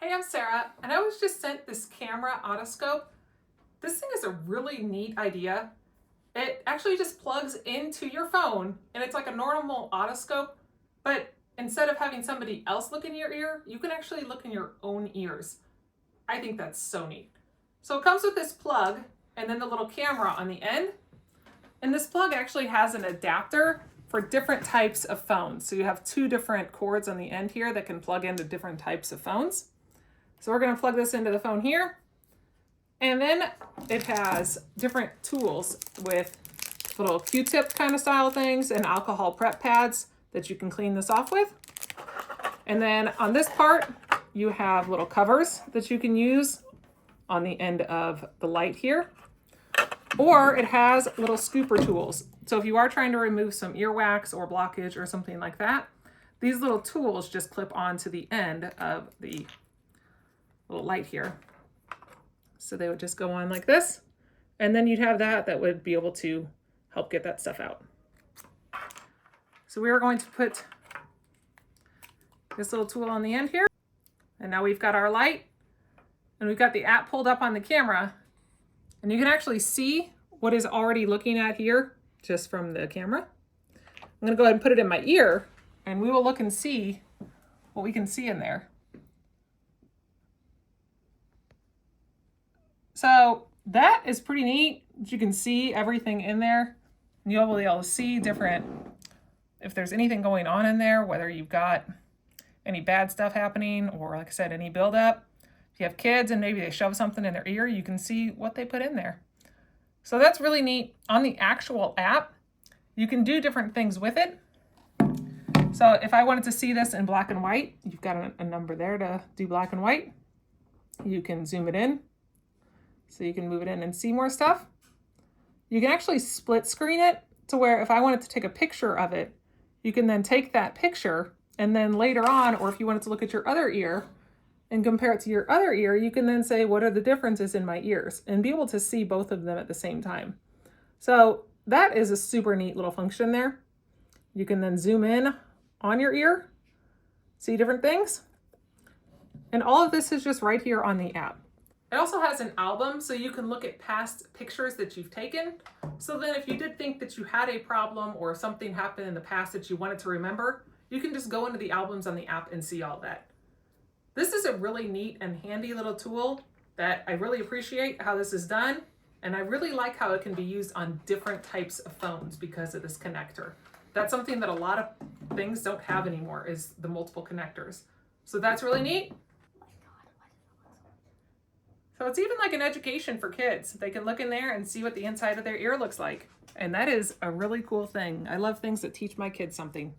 Hey, I'm Sarah, and I was just sent this camera otoscope. This thing is a really neat idea. It actually just plugs into your phone, and it's like a normal otoscope, but instead of having somebody else look in your ear, you can actually look in your own ears. I think that's so neat. So it comes with this plug, and then the little camera on the end. And this plug actually has an adapter for different types of phones. So you have two different cords on the end here that can plug into different types of phones. So we're going to plug this into the phone here. And then it has different tools with little Q-tip kind of style things and alcohol prep pads that you can clean this off with. And then on this part, you have little covers that you can use on the end of the light here. Or it has little scooper tools. So if you are trying to remove some earwax or blockage or something like that, these little tools just clip onto the end of the little light here. So they would just go on like this, and then you'd have that would be able to help get that stuff out. So we are going to put this little tool on the end here, and now we've got our light, and we've got the app pulled up on the camera, and you can actually see what is already looking at here just from the camera. I'm going to go ahead and put it in my ear, and we will look and see what we can see in there. So that is pretty neat. You can see everything in there. You'll be able to see different, if there's anything going on in there, whether you've got any bad stuff happening or, like I said, any buildup. If you have kids and maybe they shove something in their ear, you can see what they put in there. So that's really neat. On the actual app, you can do different things with it. So if I wanted to see this in black and white, you've got a number there to do black and white. You can zoom it in. So you can move it in and see more stuff. You can actually split screen it to where if I wanted to take a picture of it, you can then take that picture and then later on, or if you wanted to look at your other ear and compare it to your other ear, you can then say, what are the differences in my ears? And be able to see both of them at the same time. So that is a super neat little function there. You can then zoom in on your ear, see different things. And all of this is just right here on the app. It also has an album, so you can look at past pictures that you've taken. So then if you did think that you had a problem or something happened in the past that you wanted to remember, you can just go into the albums on the app and see all that. This is a really neat and handy little tool that I really appreciate how this is done. And I really like how it can be used on different types of phones because of this connector. That's something that a lot of things don't have anymore, is the multiple connectors. So that's really neat. So it's even like an education for kids. They can look in there and see what the inside of their ear looks like. And that is a really cool thing. I love things that teach my kids something.